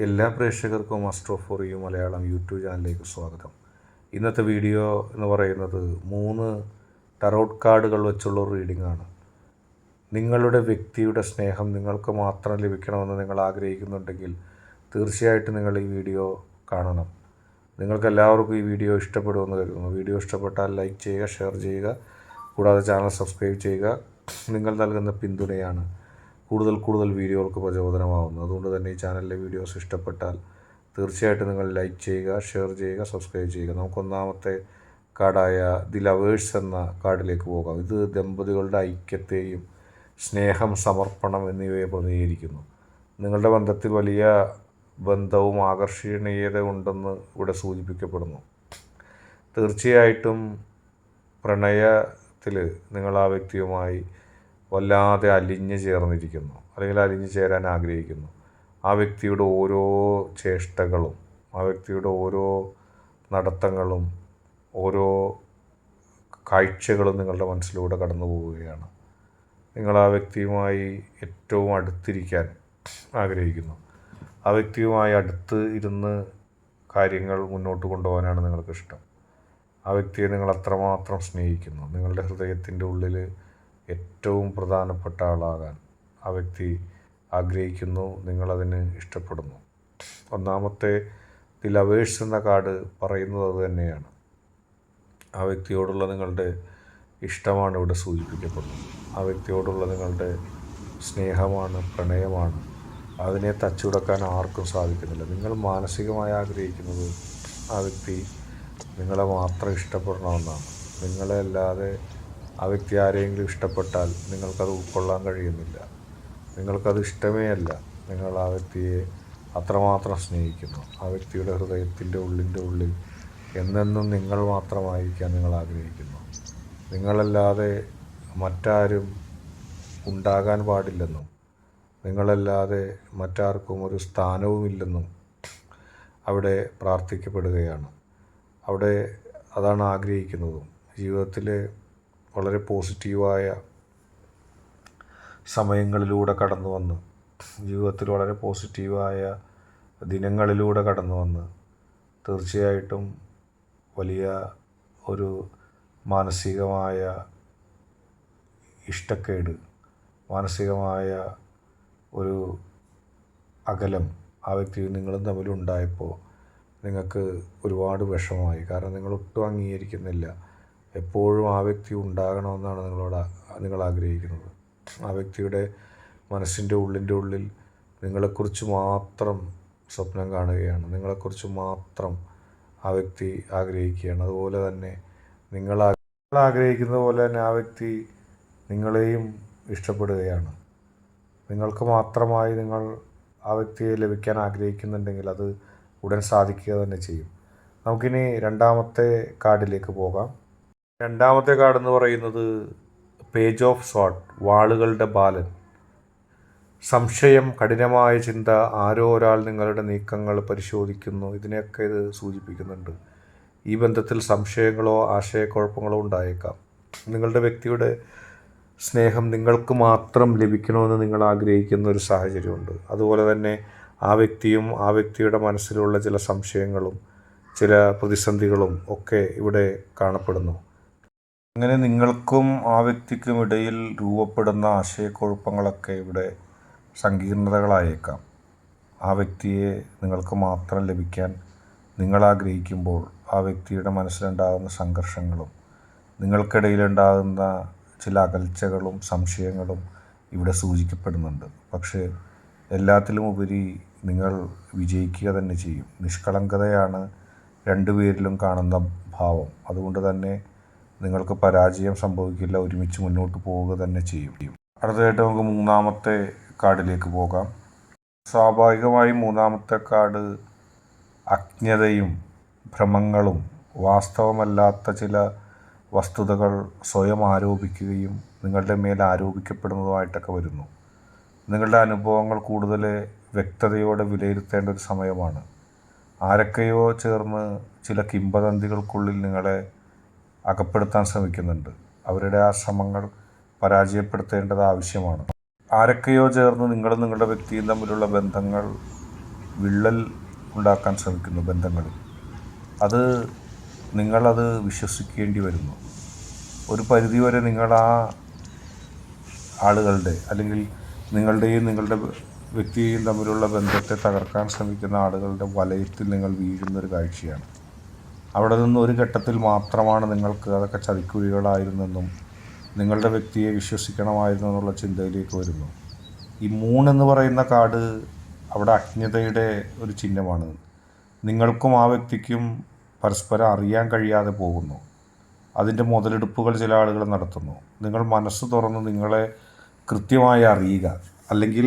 എല്ലാ പ്രേക്ഷകർക്കും astro for you Malayalam YouTube ചാനലിലേക്ക് സ്വാഗതം. ഇന്നത്തെ വീഡിയോ എന്ന് പറയുന്നത് 3 ടറോട്ട് കാർഡുകൾ വെച്ചുള്ള ഒരു റീഡിംഗ് ആണ്. നിങ്ങളുടെ വ്യക്തിയുടെ സ്നേഹം നിങ്ങൾക്ക് മാത്രം ലഭിക്കണമെന്ന് നിങ്ങൾ ആഗ്രഹിക്കുന്നുണ്ടെങ്കിൽ തീർച്ചയായിട്ടും നിങ്ങൾ ഈ വീഡിയോ കാണണം. നിങ്ങൾക്കെല്ലാവർക്കും ഈ വീഡിയോ ഇഷ്ടപ്പെടുമെന്ന് കരുതുന്നു. വീഡിയോ ഇഷ്ടപ്പെട്ടാൽ ലൈക്ക് ചെയ്യുക, ഷെയർ ചെയ്യുക, കൂടാതെ ചാനൽ സബ്സ്ക്രൈബ് ചെയ്യുക. നിങ്ങൾ നൽകുന്ന പിന്തുണയാണ് കൂടുതൽ വീഡിയോകൾക്ക് പ്രചോദനമാവുന്നത്. അതുകൊണ്ട് തന്നെ ഈ ചാനലിലെ വീഡിയോസ് ഇഷ്ടപ്പെട്ടാൽ തീർച്ചയായിട്ടും നിങ്ങൾ ലൈക്ക് ചെയ്യുക, ഷെയർ ചെയ്യുക, സബ്സ്ക്രൈബ് ചെയ്യുക. നമുക്ക് ഒന്നാമത്തെ കാർഡായ ദി ലവേഴ്സ് എന്ന കാർഡിലേക്ക് പോകാം. ഇത് ദമ്പതികളുടെ ഐക്യത്തെയും സ്നേഹം, സമർപ്പണം എന്നിവയെ പ്രതിനിധീകരിക്കുന്നു. നിങ്ങളുടെ ബന്ധത്തിൽ വലിയ ബന്ധവും ആകർഷണീയത ഉണ്ടെന്ന് ഇവിടെ സൂചിപ്പിക്കപ്പെടുന്നു. തീർച്ചയായിട്ടും പ്രണയത്തിൽ നിങ്ങൾ ആ വ്യക്തിയുമായി വല്ലാതെ അലിഞ്ഞു ചേർന്നിരിക്കുന്നു, അല്ലെങ്കിൽ അലിഞ്ഞു ചേരാൻ ആഗ്രഹിക്കുന്നു. ആ വ്യക്തിയുടെ ഓരോ ചേഷ്ടകളും, ആ വ്യക്തിയുടെ ഓരോ നടത്തങ്ങളും, ഓരോ കാഴ്ചകളും നിങ്ങളുടെ മനസ്സിലൂടെ കടന്നു പോവുകയാണ്. നിങ്ങൾ ആ വ്യക്തിയുമായി ഏറ്റവും അടുത്തിരിക്കാൻ ആഗ്രഹിക്കുന്നു. ആ വ്യക്തിയുമായി അടുത്ത് ഇരുന്ന് കാര്യങ്ങൾ മുന്നോട്ട് കൊണ്ടുപോകാനാണ് നിങ്ങൾക്കിഷ്ടം. ആ വ്യക്തിയെ നിങ്ങൾ അത്രമാത്രം സ്നേഹിക്കുന്നു. നിങ്ങളുടെ ഹൃദയത്തിൻ്റെ ഉള്ളിൽ ഏറ്റവും പ്രധാനപ്പെട്ട ആളാകാൻ ആ വ്യക്തി ആഗ്രഹിക്കുന്നു. നിങ്ങളതിന് ഇഷ്ടപ്പെടുന്നു. ഒന്നാമത്തെ ദി ലവേഴ്സ് എന്ന കാർഡ് പറയുന്നത് അത് തന്നെയാണ്. ആ വ്യക്തിയോടുള്ള നിങ്ങളുടെ ഇഷ്ടമാണ് ഇവിടെ സൂചിപ്പിക്കപ്പെടുന്നത്. ആ വ്യക്തിയോടുള്ള നിങ്ങളുടെ സ്നേഹമാണ്, പ്രണയമാണ്. അതിനെ തച്ചുടക്കാൻ ആർക്കും സാധിക്കുന്നില്ല. നിങ്ങൾ മാനസികമായി ആഗ്രഹിക്കുന്നത് ആ വ്യക്തി നിങ്ങളെ മാത്രം ഇഷ്ടപ്പെടണമെന്നാണ്. നിങ്ങളെ അല്ലാതെ ആ വ്യക്തി ആരെങ്കിലും ഇഷ്ടപ്പെട്ടാൽ നിങ്ങൾക്കത് ഉൾക്കൊള്ളാൻ കഴിയുന്നില്ല. നിങ്ങൾക്കത് ഇഷ്ടമേ അല്ല. നിങ്ങൾ ആ വ്യക്തിയെ അത്രമാത്രം സ്നേഹിക്കുന്നു. ആ വ്യക്തിയുടെ ഹൃദയത്തിൻ്റെ ഉള്ളിൽ എന്നെന്നും നിങ്ങൾ മാത്രമായിരിക്കാൻ നിങ്ങൾ ആഗ്രഹിക്കുന്നു. നിങ്ങളല്ലാതെ മറ്റാരും ഉണ്ടാകാൻ പാടില്ലെന്നും നിങ്ങളല്ലാതെ മറ്റാർക്കും ഒരു സ്ഥാനവുമില്ലെന്നും അവിടെ പ്രാർത്ഥിക്കപ്പെടുകയാണ്. അവിടെ അതാണ് ആഗ്രഹിക്കുന്നതും. ജീവിതത്തിലെ വളരെ പോസിറ്റീവായ സമയങ്ങളിലൂടെ കടന്നു വന്ന്, ജീവിതത്തിൽ വളരെ പോസിറ്റീവായ ദിനങ്ങളിലൂടെ കടന്നു വന്ന് തീർച്ചയായിട്ടും വലിയ ഒരു മാനസികമായ ഇഷ്ടക്കേട്, മാനസികമായ ഒരു അകലം ആ വ്യക്തിയും നിങ്ങളും തമ്മിലുണ്ടായപ്പോൾ നിങ്ങൾക്ക് ഒരുപാട് വിഷമമായി. കാരണം നിങ്ങളൊട്ടും അംഗീകരിക്കുന്നില്ല. എപ്പോഴും ആ വ്യക്തി ഉണ്ടാകണമെന്നാണ് നിങ്ങൾ ആഗ്രഹിക്കുന്നത്. ആ വ്യക്തിയുടെ മനസ്സിൻ്റെ ഉള്ളിൽ നിങ്ങളെക്കുറിച്ച് മാത്രം സ്വപ്നം കാണുകയാണ്. നിങ്ങളെക്കുറിച്ച് മാത്രം ആ വ്യക്തി ആഗ്രഹിക്കുകയാണ്. അതുപോലെ തന്നെ നിങ്ങൾ ആഗ്രഹിക്കുന്ന പോലെ തന്നെ ആ വ്യക്തി നിങ്ങളെയും ഇഷ്ടപ്പെടുകയാണ്. നിങ്ങൾക്ക് മാത്രമായി നിങ്ങൾ ആ വ്യക്തിയെ ലഭിക്കാൻ ആഗ്രഹിക്കുന്നുണ്ടെങ്കിൽ അത് ഉടൻ സാധിക്കുക തന്നെ ചെയ്യും. നമുക്കിനി രണ്ടാമത്തെ കാർഡിലേക്ക് പോകാം. രണ്ടാമത്തെ കാർഡ് എന്ന് പറയുന്നത് പേജ് ഓഫ് സോർഡ്, വാളുകളുടെ ബാലൻ. സംശയം, കഠിനമായ ചിന്ത, ആരോ ഒരാൾ നിങ്ങളുടെ നീക്കങ്ങൾ പരിശോധിക്കുന്നു, ഇതിനെയൊക്കെ ഇത് സൂചിപ്പിക്കുന്നുണ്ട്. ഈ ബന്ധത്തിൽ സംശയങ്ങളോ ആശയക്കുഴപ്പങ്ങളോ ഉണ്ടായേക്കാം. നിങ്ങളുടെ വ്യക്തിയുടെ സ്നേഹം നിങ്ങൾക്ക് മാത്രം ലഭിക്കണമെന്ന് നിങ്ങൾ ആഗ്രഹിക്കുന്ന ഒരു സാഹചര്യമുണ്ട്. അതുപോലെ തന്നെ ആ വ്യക്തിയും ആ വ്യക്തിയുടെ മനസ്സിലുള്ള ചില സംശയങ്ങളും ചില പ്രതിസന്ധികളും ഒക്കെ ഇവിടെ കാണപ്പെടുന്നു. അങ്ങനെ നിങ്ങൾക്കും ആ വ്യക്തിക്കും ഇടയിൽ രൂപപ്പെടുന്ന ആശയക്കുഴപ്പങ്ങളൊക്കെ ഇവിടെ സങ്കീർണതകളായേക്കാം. ആ വ്യക്തിയെ നിങ്ങൾക്ക് മാത്രം ലഭിക്കാൻ നിങ്ങൾ ആഗ്രഹിക്കുമ്പോൾ ആ വ്യക്തിയുടെ മനസ്സിലുണ്ടാകുന്ന സംഘർഷങ്ങളും നിങ്ങൾക്കിടയിലുണ്ടാകുന്ന ചില അകൽച്ചകളും സംശയങ്ങളും ഇവിടെ സൂചിക്കപ്പെടുന്നുണ്ട്. പക്ഷേ എല്ലാത്തിലും ഉപരി നിങ്ങൾ വിജയിക്കുക തന്നെ ചെയ്യും. നിഷ്കളങ്കതയാണ് രണ്ടുപേരിലും കാണുന്ന ഭാവം. അതുകൊണ്ട് തന്നെ നിങ്ങൾക്ക് പരാജയം സംഭവിക്കില്ല. ഒരുമിച്ച് മുന്നോട്ട് പോവുക തന്നെ ചെയ്യും. അടുത്തതായിട്ട് നമുക്ക് മൂന്നാമത്തെ കാർഡിലേക്ക് പോകാം. സ്വാഭാവികമായും മൂന്നാമത്തെ കാർഡ് അജ്ഞതയും ഭ്രമങ്ങളും വാസ്തവമല്ലാത്ത ചില വസ്തുതകൾ സ്വയം ആരോപിക്കുകയും നിങ്ങളുടെ മേൽ ആരോപിക്കപ്പെടുന്നതുമായിട്ടൊക്കെ വരുന്നു. നിങ്ങളുടെ അനുഭവങ്ങൾ കൂടുതൽ വ്യക്തതയോടെ വിലയിരുത്തേണ്ട ഒരു സമയമാണ്. ആരൊക്കെയോ ചേർന്ന് ചില കിംവദന്തികൾക്കുള്ളിൽ നിങ്ങളെ അകപ്പെടുത്താൻ ശ്രമിക്കുന്നുണ്ട്. അവരുടെ ആ ശ്രമങ്ങൾ പരാജയപ്പെടുത്തേണ്ടത് ആവശ്യമാണ്. ആരൊക്കെയോ ചേർന്ന് നിങ്ങളും നിങ്ങളുടെ വ്യക്തിയും തമ്മിലുള്ള ബന്ധങ്ങൾ വിള്ളൽ ഉണ്ടാക്കാൻ ശ്രമിക്കുന്നു ബന്ധങ്ങളിൽ. അത് നിങ്ങളത് വിശ്വസിക്കേണ്ടി വരുന്നു. ഒരു പരിധിവരെ നിങ്ങൾ ആ ആളുകളുടെ അല്ലെങ്കിൽ നിങ്ങളുടെയും നിങ്ങളുടെ വ്യക്തിയെയും തമ്മിലുള്ള ബന്ധത്തെ തകർക്കാൻ ശ്രമിക്കുന്ന ആളുകളുടെ വലയത്തിൽ നിങ്ങൾ വീഴുന്നൊരു കാഴ്ചയാണ്. അവിടെ നിന്ന് ഒരു ഘട്ടത്തിൽ മാത്രമാണ് നിങ്ങൾക്ക് അതൊക്കെ ചതിക്കുഴികളായിരുന്നെന്നും നിങ്ങളുടെ വ്യക്തിയെ വിശ്വസിക്കണമായിരുന്നു എന്നുള്ള ചിന്തയിലേക്ക് വരുന്നു. ഈ 3 എന്ന് പറയുന്ന കാർഡ് അവിടെ അജ്ഞതയുടെ ഒരു ചിഹ്നമാണ്. നിങ്ങൾക്കും ആ വ്യക്തിക്കും പരസ്പരം അറിയാൻ കഴിയാതെ പോകുന്നു. അതിൻ്റെ മുതലെടുപ്പുകൾ ചില ആളുകൾ നടത്തുന്നു. നിങ്ങൾ മനസ്സ് തുറന്ന് നിങ്ങളെ കൃത്യമായി അറിയുക, അല്ലെങ്കിൽ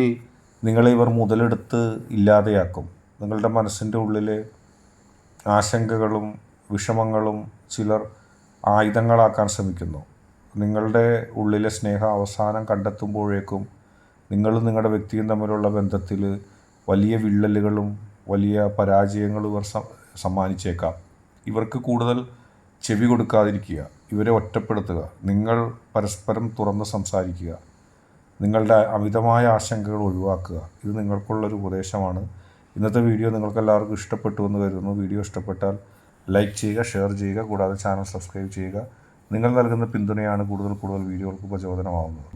നിങ്ങളെ ഇവർ മുതലെടുത്ത് ഇല്ലാതെയാക്കും. നിങ്ങളുടെ മനസ്സിൻ്റെ ഉള്ളിലെ ആശങ്കകളും വിഷമങ്ങളും ചിലർ ആയുധങ്ങളാക്കാൻ ശ്രമിക്കുന്നു. നിങ്ങളുടെ ഉള്ളിലെ സ്നേഹം അവസാനം കണ്ടെത്തുമ്പോഴേക്കും നിങ്ങളും നിങ്ങളുടെ വ്യക്തിയും തമ്മിലുള്ള ബന്ധത്തിൽ വലിയ വിള്ളലുകളും വലിയ പരാജയങ്ങളും ഇവർ സമ്മാനിച്ചേക്കാം. ഇവർക്ക് കൂടുതൽ ചെവി കൊടുക്കാതിരിക്കുക, ഇവരെ ഒറ്റപ്പെടുത്തുക, നിങ്ങൾ പരസ്പരം തുറന്ന് സംസാരിക്കുക, നിങ്ങളുടെ അമിതമായ ആശങ്കകൾ ഒഴിവാക്കുക. ഇത് നിങ്ങൾക്കുള്ളൊരു ഉപദേശമാണ്. ഇന്നത്തെ വീഡിയോ നിങ്ങൾക്കെല്ലാവർക്കും ഇഷ്ടപ്പെട്ടു എന്ന് കരുതുന്നു. വീഡിയോ ഇഷ്ടപ്പെട്ടാൽ ലൈക്ക് ചെയ്യുക, ഷെയർ ചെയ്യുക, കൂടാതെ ചാനൽ സബ്സ്ക്രൈബ് ചെയ്യുക. നിങ്ങൾ നൽകുന്ന പിന്തുണയാണ് കൂടുതൽ വീഡിയോകൾക്ക് പ്രചോദനമാവുന്നത്.